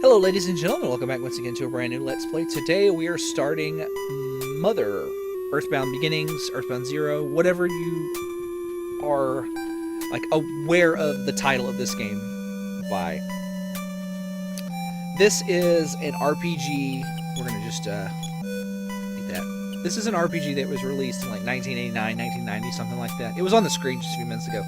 Hello ladies and gentlemen, welcome back once again to a brand new Let's Play. Today we are starting Mother, Earthbound Beginnings, Earthbound Zero, whatever you are aware of the title of this game by. This is an RPG, we're going to just eat that. This is an RPG that was released in like 1989, 1990, something like that. It was on the screen just a few minutes ago.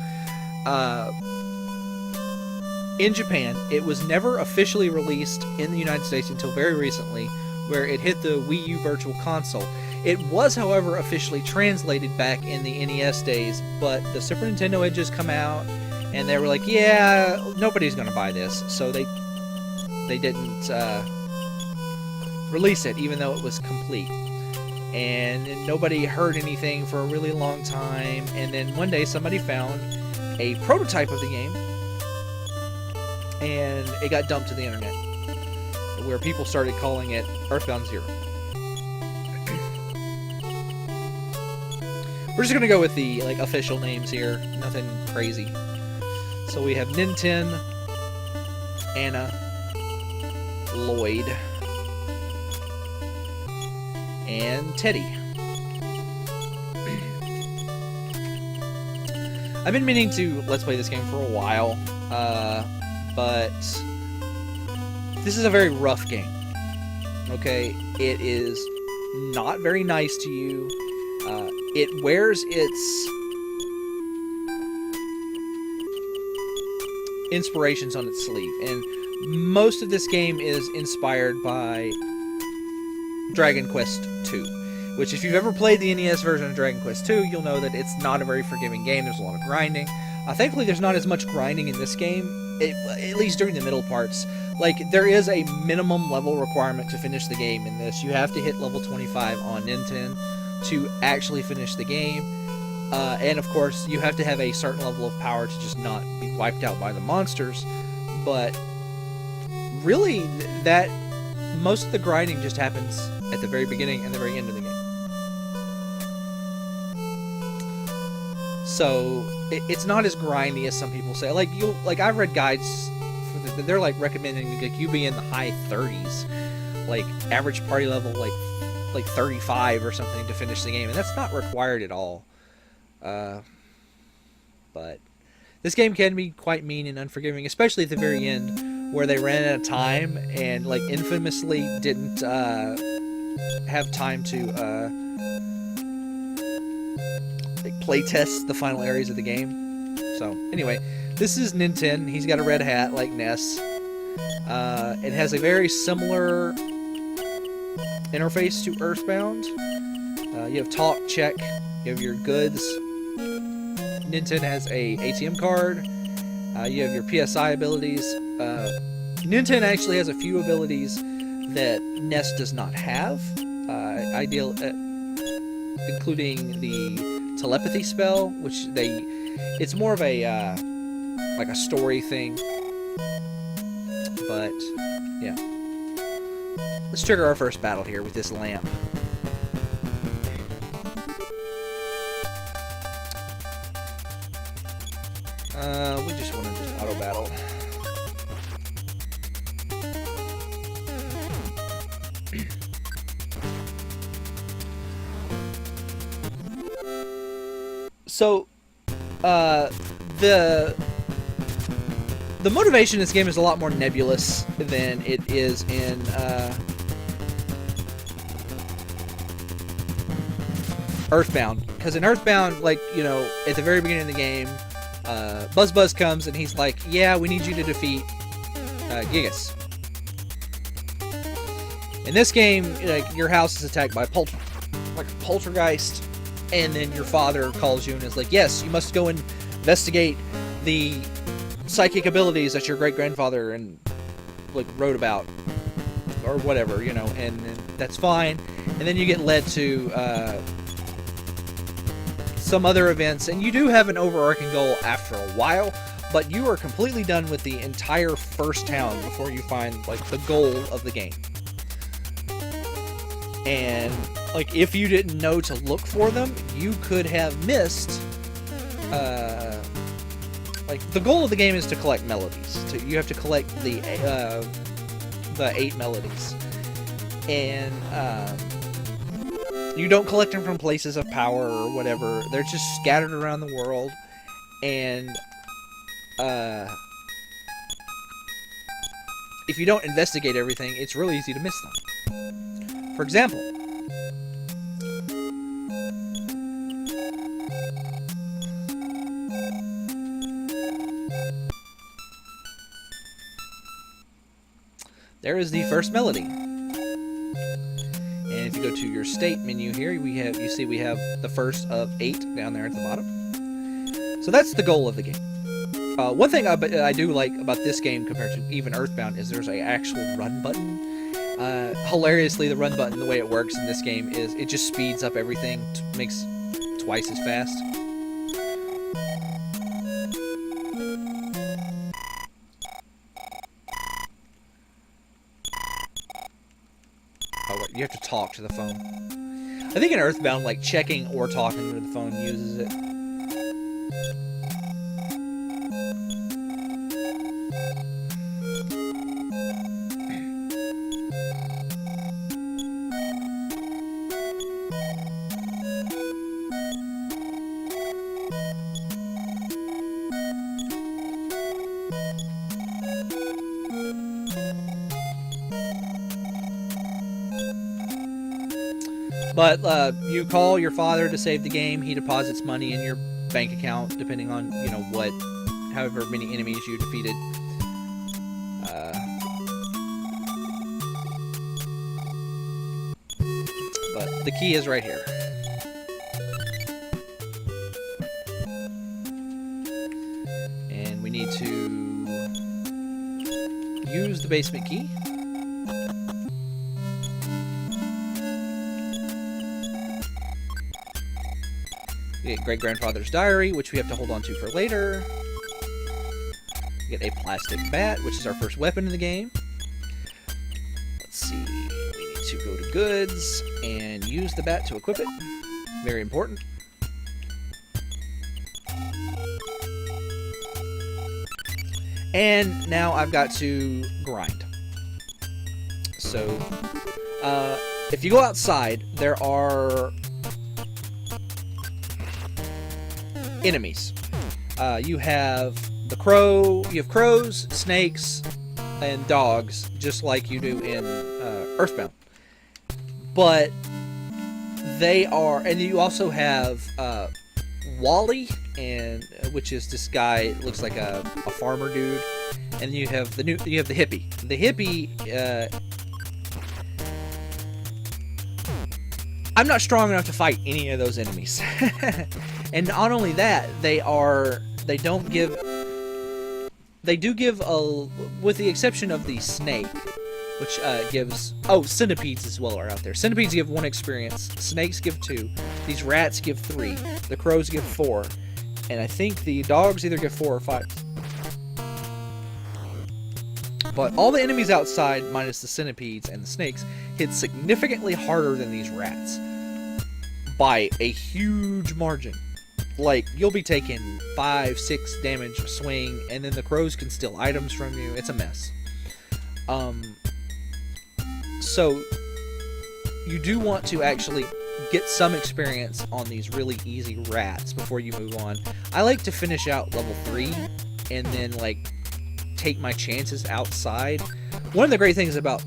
In Japan, it was never officially released in the United States until very recently, where it hit the Wii U Virtual Console. It was, however, officially translated back in the NES days, but the Super Nintendo had just come out, and they were like, yeah, nobody's going to buy this, so they didn't release it, even though it was complete. And nobody heard anything for a really long time, and then one day somebody found a prototype of the game, and it got dumped to the internet, where people started calling it Earthbound Zero. We're just gonna go with the official names here, nothing crazy. So we have Ninten, Anna, Lloyd, and Teddy. I've been meaning to Let's Play this game for a while, but this is a very rough game. Okay, it is not very nice to you. It wears its inspirations on its sleeve, and most of this game is inspired by Dragon Quest II, which, if you've ever played the NES version of Dragon Quest II, you'll know that it's not a very forgiving game. There's a lot of grinding. Thankfully, there's not as much grinding in this game, at least during the middle parts. There is a minimum level requirement to finish the game in this. You have to hit level 25 on Ninten to actually finish the game. And, of course, you have to have a certain level of power to just not be wiped out by the monsters. But, really, most of the grinding just happens at the very beginning and the very end of the game. So it's not as grindy as some people say. I've read guides they're recommending you be in the high 30s, average party level like 35 or something to finish the game, and that's not required at all. But this game can be quite mean and unforgiving, especially at the very end, where they ran out of time and infamously didn't have time to play test the final areas of the game. So anyway, this is Ninten. He's got a red hat like Ness. It has a very similar interface to Earthbound. You have talk, check, you have your goods. Ninten has a ATM card. You have your PSI abilities. Ninten actually has a few abilities that Ness does not have, including the telepathy spell, which it's more of a a story thing. But yeah, let's trigger our first battle here with this lamp. We just want to just auto battle. So, the motivation in this game is a lot more nebulous than it is in Earthbound. Because in Earthbound, at the very beginning of the game, Buzz comes and he's like, yeah, we need you to defeat Gigas. In this game, your house is attacked by a poltergeist, and then your father calls you and is like, yes, you must go and investigate the psychic abilities that your great-grandfather wrote about, or whatever, and that's fine. And then you get led to some other events, and you do have an overarching goal after a while, but you are completely done with the entire first town before you find the goal of the game. And if you didn't know to look for them, you could have missed the goal of the game is to collect melodies. You have to collect the the 8 melodies. And you don't collect them from places of power or whatever. They're just scattered around the world. And if you don't investigate everything, it's really easy to miss them. For example, there is the first melody. And if you go to your state menu here, you see we have the first of 8 down there at the bottom. So that's the goal of the game. One thing I do like about this game compared to even Earthbound is there's an actual run button. Hilariously, the run button, the way it works in this game is it just speeds up everything, makes twice as fast. Oh, you have to talk to the phone. I think in Earthbound, like checking or talking to the phone uses it. But you call your father to save the game. He deposits money in your bank account, depending on, you know, however many enemies you defeated. But the key is right here. And we need to use the basement key. Get great-grandfather's diary, which we have to hold on to for later. We get a plastic bat, which is our first weapon in the game. Let's see. We need to go to goods and use the bat to equip it. Very important. And now I've got to grind. So, if you go outside, there are enemies. You have you have crows, snakes, and dogs, just like you do in Earthbound. But they are, and you also have Wally, which is this guy, looks like a farmer dude, and you have the hippie. The hippie, I'm not strong enough to fight any of those enemies. And not only that, they do give with the exception of the snake, which gives, centipedes as well are out there. Centipedes give 1 experience, snakes give 2, these rats give 3, the crows give 4, and I think the dogs either give 4 or 5. But all the enemies outside, minus the centipedes and the snakes, hit significantly harder than these rats. By a huge margin. Like, you'll be taking 5-6 damage a swing, and then the crows can steal items from you. It's a mess. So, you do want to actually get some experience on these really easy rats before you move on. I like to finish out level 3, and then, like, take my chances outside. One of the great things about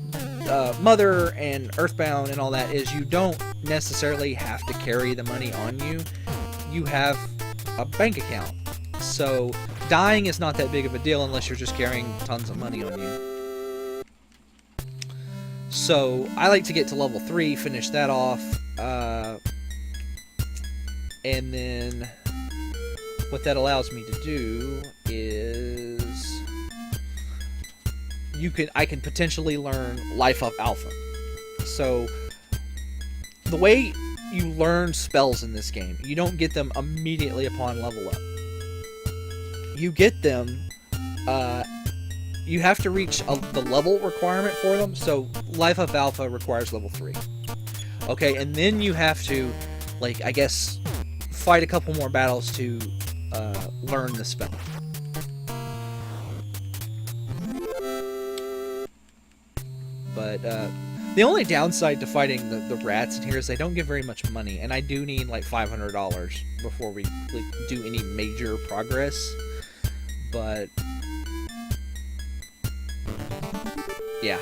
Mother and Earthbound and all that is you don't necessarily have to carry the money on you. You have a bank account, so dying is not that big of a deal unless you're just carrying tons of money on you. So I like to get to level 3, finish that off, and then what that allows me to do is I can potentially learn Life Up Alpha. So the way you learn spells in this game, you don't get them immediately upon level up. You get them, you have to reach the level requirement for them, so Life Up Alpha requires level 3. Okay, and then you have to, like, I guess, fight a couple more battles to learn the spell. But the only downside to fighting the rats in here is they don't give very much money, and I do need like $500 before we do any major progress. But yeah,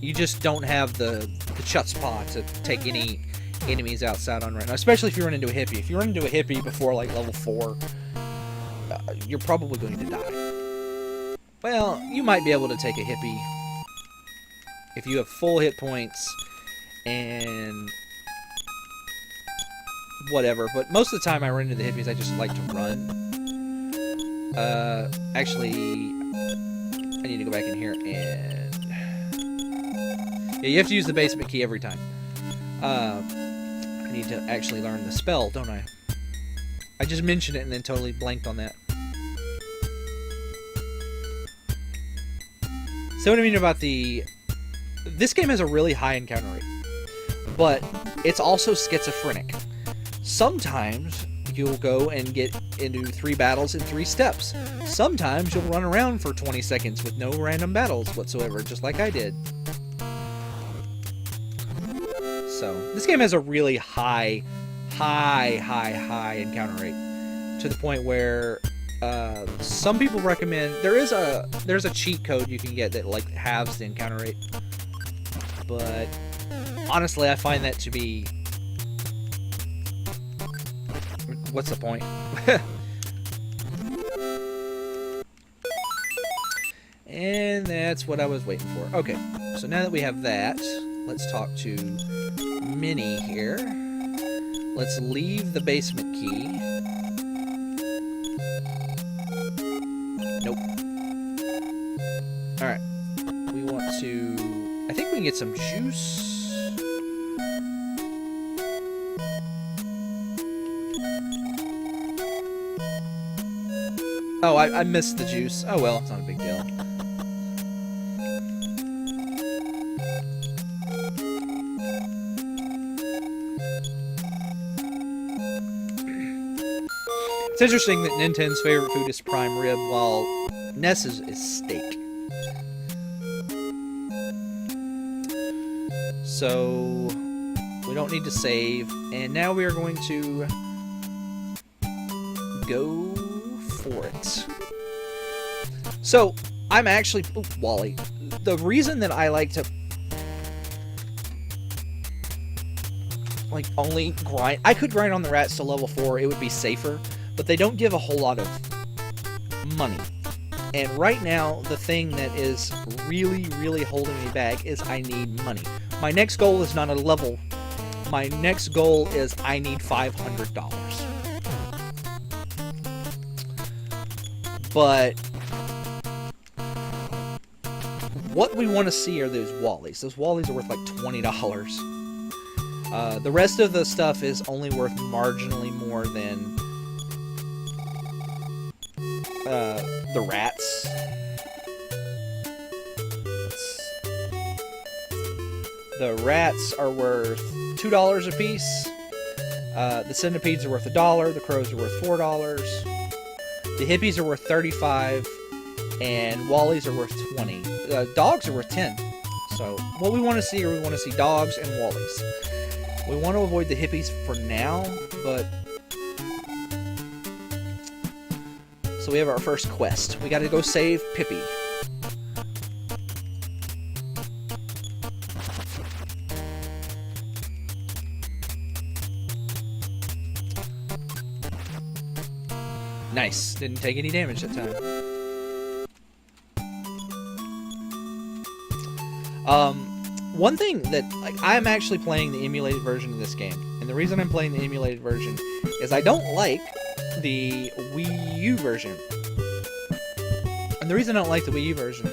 you just don't have the chutzpah to take any enemies outside on right now, especially if you run into a hippie. If you run into a hippie before like level 4, you're probably going to die. Well, you might be able to take a hippie if you have full hit points and whatever, but most of the time I run into the hippies, I just like to run. Actually, I need to go back in here and... yeah, you have to use the basement key every time. I need to actually learn the spell, don't I? I just mentioned it and then totally blanked on that. So what I mean about the... this game has a really high encounter rate, but it's also schizophrenic. Sometimes you'll go and get into 3 battles in 3 steps. Sometimes you'll run around for 20 seconds with no random battles whatsoever, just like I did. So, this game has a really high encounter rate, to the point where some people recommend... there's a cheat code you can get that like halves the encounter rate. But honestly, I find that to be... what's the point? And that's what I was waiting for. Okay, so now that we have that, let's talk to Minnie here. Let's leave the basement key. Nope. Alright. We want to... I think we can get some juice. Oh, I missed the juice. Oh well, it's not a big deal. It's interesting that Ninten's favorite food is prime rib, while Ness's is steak. So, we don't need to save, and now we are going to go for it. So, I'm actually... oh, Wally. The reason that I like to... like, only grind... I could grind on the rats to level 4, it would be safer, but they don't give a whole lot of money. And right now, the thing that is really holding me back is I need money. My next goal is not a level. My next goal is I need $500. But what we want to see are those Wallies. Those Wallies are worth like $20. The rest of the stuff is only worth marginally more than the rats. The rats are worth $2 a piece. The centipedes are worth $1. The crows are worth $4. The hippies are worth $35, and Wallies are worth $20. Dogs are worth $10. So what we want to see we want to see dogs and Wallies. We want to avoid the hippies for now, but... so we have our first quest. We got to go save Pippi. Nice. Didn't take any damage that time. One thing that, like, I'm actually playing the emulated version of this game, and the reason I'm playing the emulated version is I don't like the Wii U version. And the reason I don't like the Wii U version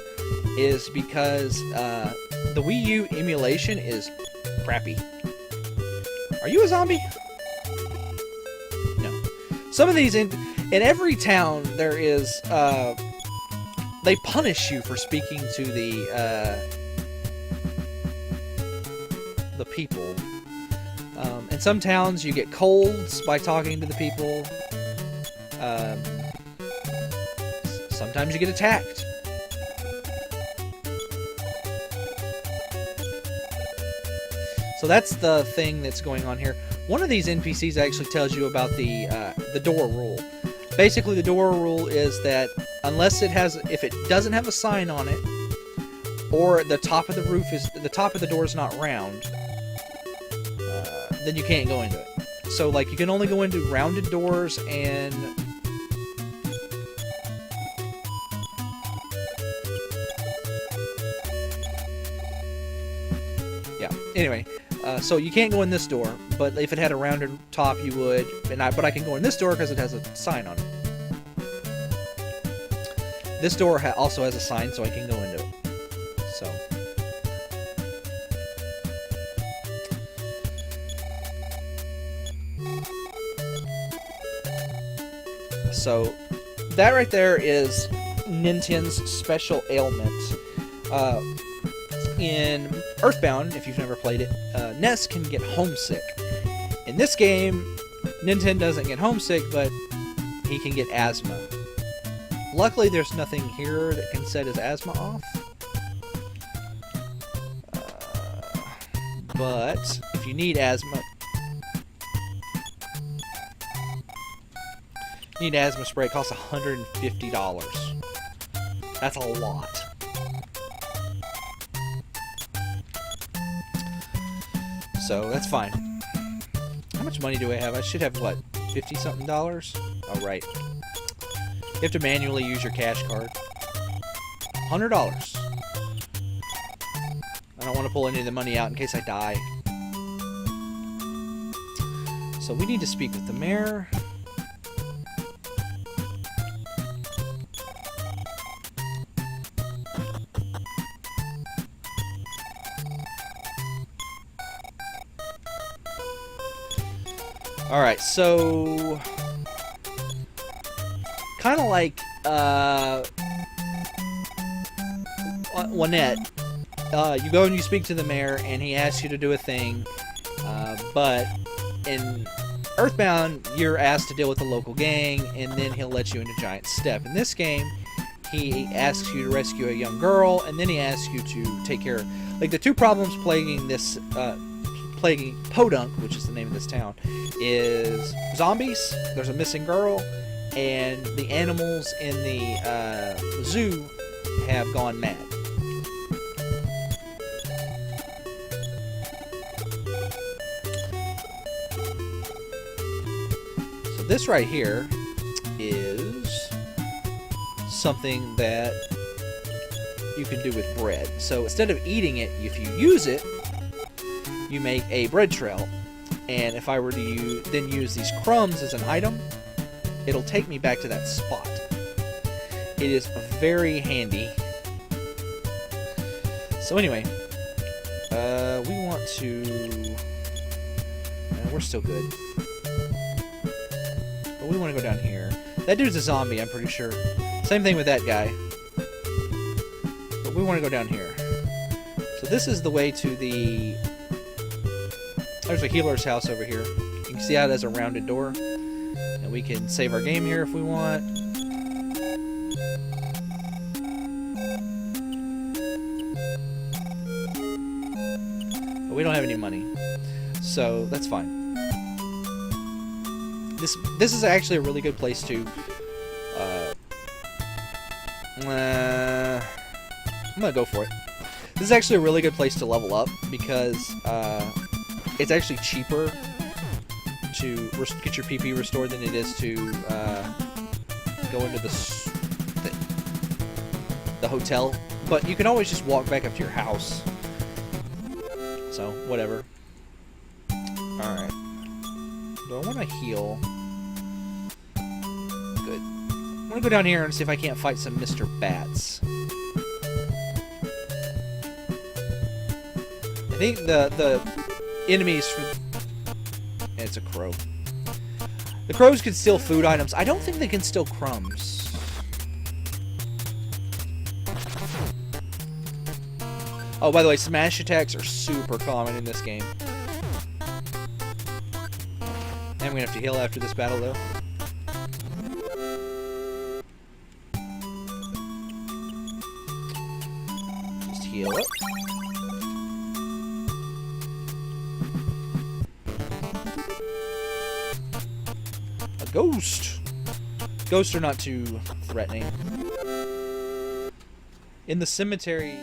is because the Wii U emulation is crappy. Are you a zombie? No. Some of these in every town there is they punish you for speaking to the people. In some towns you get colds by talking to the people. Sometimes you get attacked. So that's the thing that's going on here. One of these NPCs actually tells you about the door rule. Basically, the door rule is that if it doesn't have a sign on it, or the top of the door is not round, then you can't go into it. So, like, you can only go into rounded doors and... Yeah, anyway, so you can't go in this door, but if it had a rounded top, you would. But I can go in this door because it has a sign on it. This door also has a sign, so I can go into it. So that right there is Ninten's special ailment. In Earthbound, if you've never played it, Ness can get homesick. In this game, Ninten doesn't get homesick, but he can get asthma. Luckily, there's nothing here that can set his asthma off. But if you need asthma spray, it costs $150. That's a lot. So that's fine. How much money do I have? I should have, what, $50-something? Oh, right. You have to manually use your cash card. $100. I don't want to pull any of the money out in case I die. So we need to speak with the mayor. Alright, so... kind of like, Juanette, you go and you speak to the mayor, and he asks you to do a thing, but in Earthbound, you're asked to deal with the local gang, and then he'll let you into Giant Step. In this game, he asks you to rescue a young girl, and then he asks you to take care of... like, the two problems plaguing this, plaguing Podunk, which is the name of this town, is zombies, there's a missing girl, and the animals in the zoo have gone mad. So this right here is something that you can do with bread. So instead of eating it, if you use it, you make a bread trail. And if I were to use these crumbs as an item, it'll take me back to that spot. It is very handy. So anyway, we want to... we're still good. But we want to go down here. That dude's a zombie, I'm pretty sure. Same thing with that guy. But we want to go down here. So this is the way to the... there's a healer's house over here. You can see how it has a rounded door. And we can save our game here if we want. But we don't have any money. So that's fine. This is actually a really good place to... I'm gonna go for it. This is actually a really good place to level up because it's actually cheaper to get your PP restored than it is to go into the hotel. But you can always just walk back up to your house. So, whatever. Alright. Do I want to heal? Good. I'm going to go down here and see if I can't fight some Mr. Bats. I think the enemies for... it's a crow. The crows can steal food items. I don't think they can steal crumbs. Oh, by the way, smash attacks are super common in this game. I'm gonna have to heal after this battle, though. Just heal up. Ghost! Ghosts are not too threatening. In the cemetery,